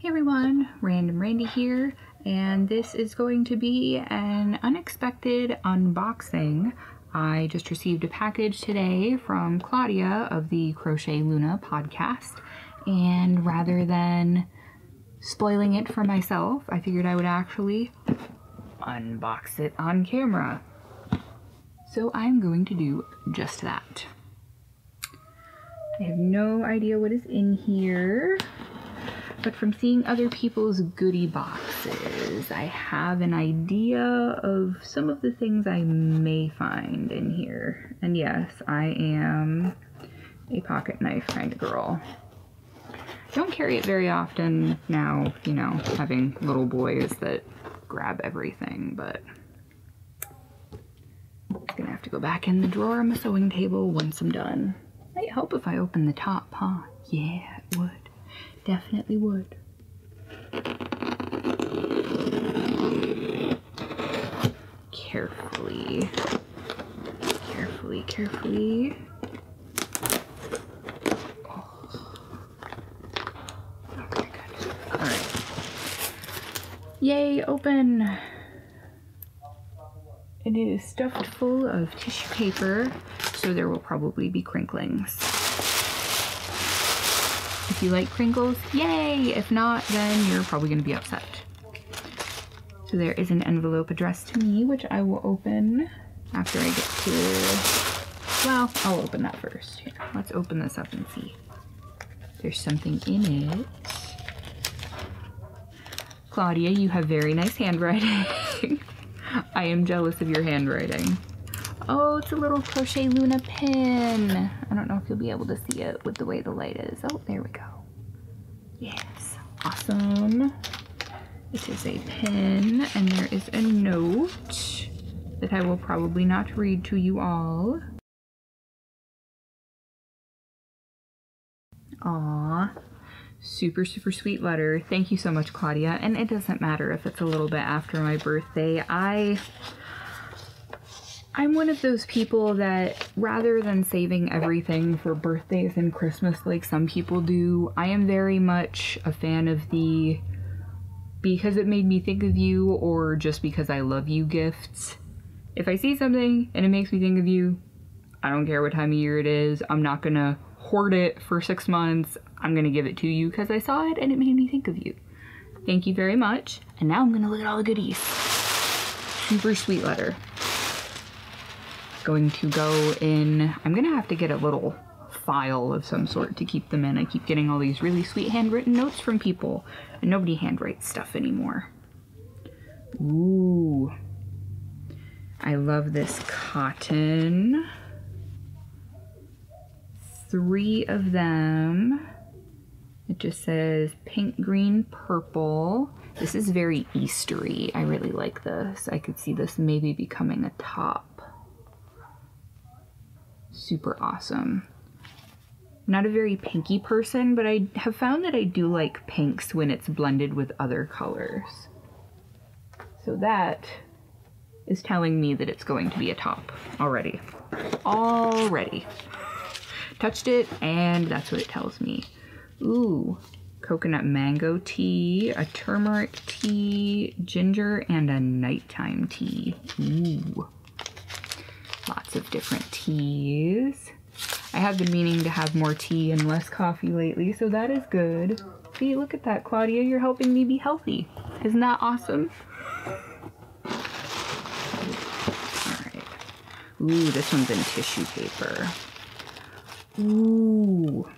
Hey everyone, Random Randy here, and this is going to be an unexpected unboxing. I just received a package today from Claudia of the Crochet Luna podcast, and rather than spoiling it for myself, I figured I would actually unbox it on camera. So I'm going to do just that. I have no idea what is in here, but from seeing other people's goodie boxes, I have an idea of some of the things I may find in here. And yes, I am a pocket knife kind of girl. Don't carry it very often now, you know, having little boys that grab everything, but I'm gonna have to go back in the drawer on my sewing table once I'm done. Might help if I open the top, huh? Yeah, it would. Definitely would. Carefully. Carefully, carefully. Oh. Okay, good. Alright. Yay, open! And it is stuffed full of tissue paper, so there will probably be crinklings. If you like crinkles, yay! If not, then you're probably going to be upset. So there is an envelope addressed to me, which I will open after I get to... Well, I'll open that first. Here, let's open this up and see. There's something in it. Claudia, you have very nice handwriting. I am jealous of your handwriting. Oh, it's a little Crochet Luna pin. I don't know if you'll be able to see it with the way the light is. Oh, there we go. Yes, awesome. It is a pin, and there is a note that I will probably not read to you all. Aww. Super, super sweet letter. Thank you so much, Claudia. And it doesn't matter if it's a little bit after my birthday. I'm one of those people that rather than saving everything for birthdays and Christmas like some people do, I am very much a fan of the because it made me think of you or just because I love you gifts. If I see something and it makes me think of you, I don't care what time of year it is, I'm not gonna hoard it for 6 months. I'm gonna give it to you because I saw it and it made me think of you. Thank you very much. And now I'm gonna look at all the goodies. Super sweet letter. Going to go in, I'm gonna have to get a little file of some sort to keep them in. I keep getting all these really sweet handwritten notes from people, and nobody handwrites stuff anymore. Ooh, I love this cotton. 3 of them. It just says pink, green, purple. This is very Eastery. I really like this. I could see this maybe becoming a top. Super awesome. Not a very pinky person, but I have found that I do like pinks when it's blended with other colors. So that is telling me that it's going to be a top already. Already. Touched it and that's what it tells me. Ooh, coconut mango tea, a turmeric tea, ginger, and a nighttime tea. Ooh. Lots of different teas. I have been meaning to have more tea and less coffee lately, so that is good. See, look at that, Claudia. You're helping me be healthy. Isn't that awesome? Alright. Ooh, this one's in tissue paper. Ooh.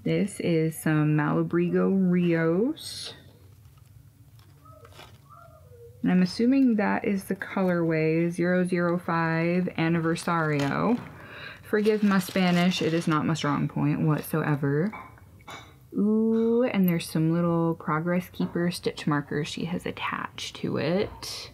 This is some Malabrigo Rios. And I'm assuming that is the colorway 005 Aniversario. Forgive my Spanish, it is not my strong point whatsoever. Ooh, and there's some little Progress Keeper stitch markers she has attached to it.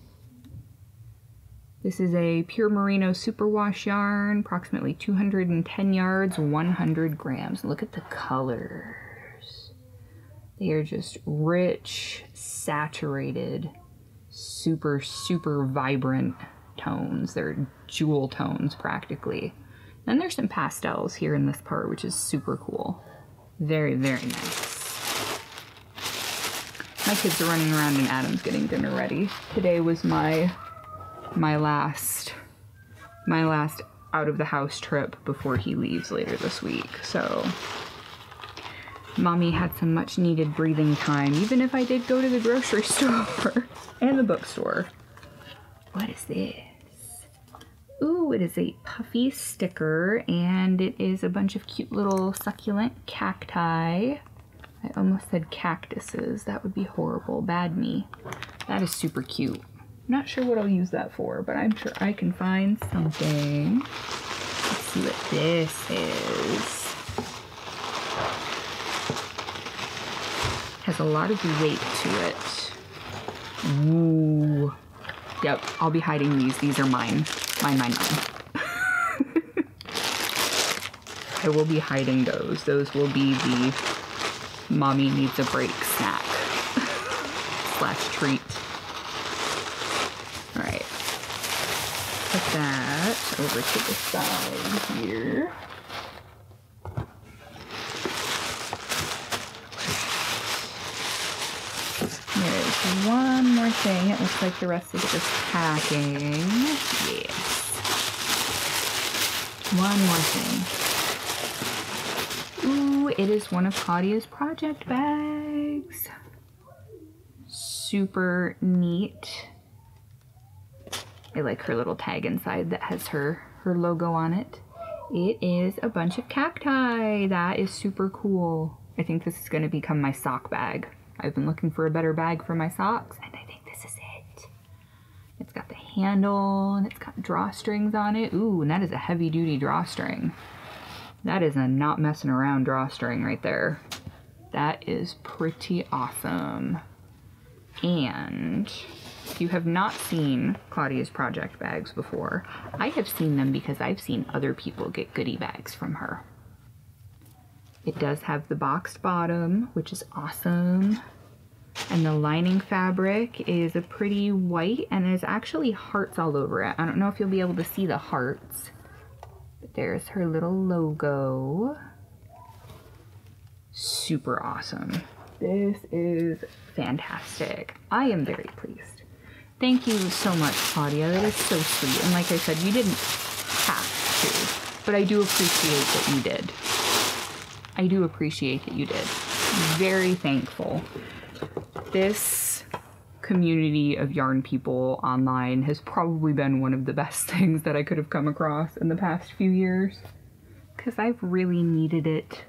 This is a pure merino superwash yarn, approximately 210 yards, 100 grams. Look at the colors. They are just rich, saturated, super, super vibrant tones. They're jewel tones practically. Then there's some pastels here in this part, which is super cool. Very, very nice. My kids are running around and Adam's getting dinner ready. Today was my last out of the house trip before he leaves later this week. So Mommy had some much needed breathing time, even if I did go to the grocery store and the bookstore. What is this? Ooh, it is a puffy sticker, and it is a bunch of cute little succulent cacti. I almost said cactuses. That would be horrible. Bad me. That is super cute. Not sure what I'll use that for, but I'm sure I can find something. Let's see what this is. Has a lot of weight to it. Ooh. Yep, I'll be hiding these. These are mine. Mine. I will be hiding those. Those will be the Mommy needs a break snack / treat. All right, put that over to the side here. There's one more thing. It looks like the rest is just packing. Yes. One more thing. Ooh, it is one of Claudia's project bags. Super neat. I like her little tag inside that has her logo on it. It is a bunch of cacti. That is super cool. I think this is going to become my sock bag. I've been looking for a better bag for my socks, and I think this is it. It's got the handle, and it's got drawstrings on it. Ooh, and that is a heavy-duty drawstring. That is a not messing around drawstring right there. That is pretty awesome. And if you have not seen Claudia's project bags before, I have seen them because I've seen other people get goodie bags from her. It does have the boxed bottom, which is awesome. And the lining fabric is a pretty white, and there's actually hearts all over it. I don't know if you'll be able to see the hearts, but there's her little logo. Super awesome. This is fantastic. I am very pleased. Thank you so much, Claudia. That is so sweet. And like I said, you didn't have to, but I do appreciate that you did. I do appreciate that you did. Very thankful. This community of yarn people online has probably been one of the best things that I could have come across in the past few years, because I've really needed it.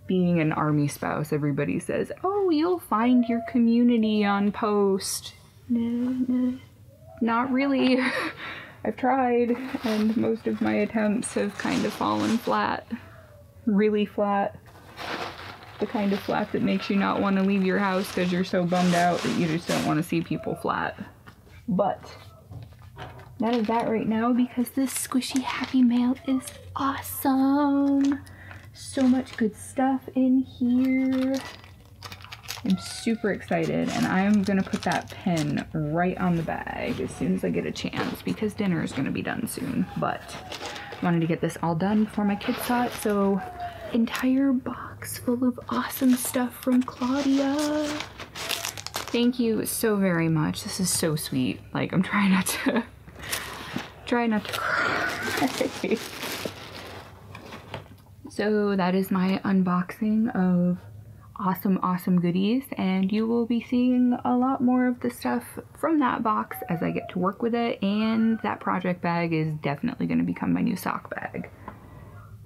Being an army spouse, everybody says, oh, you'll find your community on Post. Not really. I've tried, and most of my attempts have kind of fallen flat. Really flat. The kind of flat that makes you not want to leave your house because you're so bummed out that you just don't want to see people flat. But that is that right now, because this squishy happy mail is awesome. So much good stuff in here. I'm super excited, and I'm gonna put that pin right on the bag as soon as I get a chance, because dinner is gonna be done soon. But I wanted to get this all done before my kids saw it. So entire box full of awesome stuff from Claudia. Thank you so very much. This is so sweet. Like, I'm trying not to cry. So that is my unboxing of awesome goodies, and you will be seeing a lot more of the stuff from that box as I get to work with it. And that project bag is definitely going to become my new sock bag,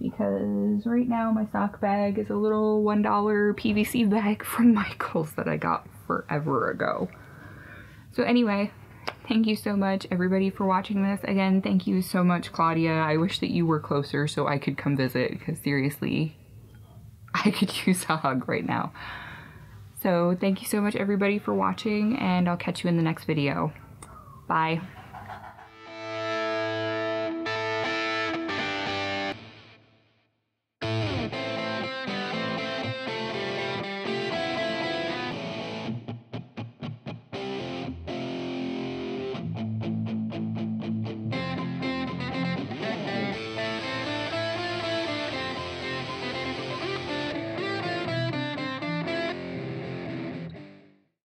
because right now my sock bag is a little $1 PVC bag from Michael's that I got forever ago. So anyway, thank you so much everybody for watching this. Again, thank you so much, Claudia. I wish that you were closer so I could come visit, because seriously, I could use a hug right now. So thank you so much everybody for watching, and I'll catch you in the next video. Bye.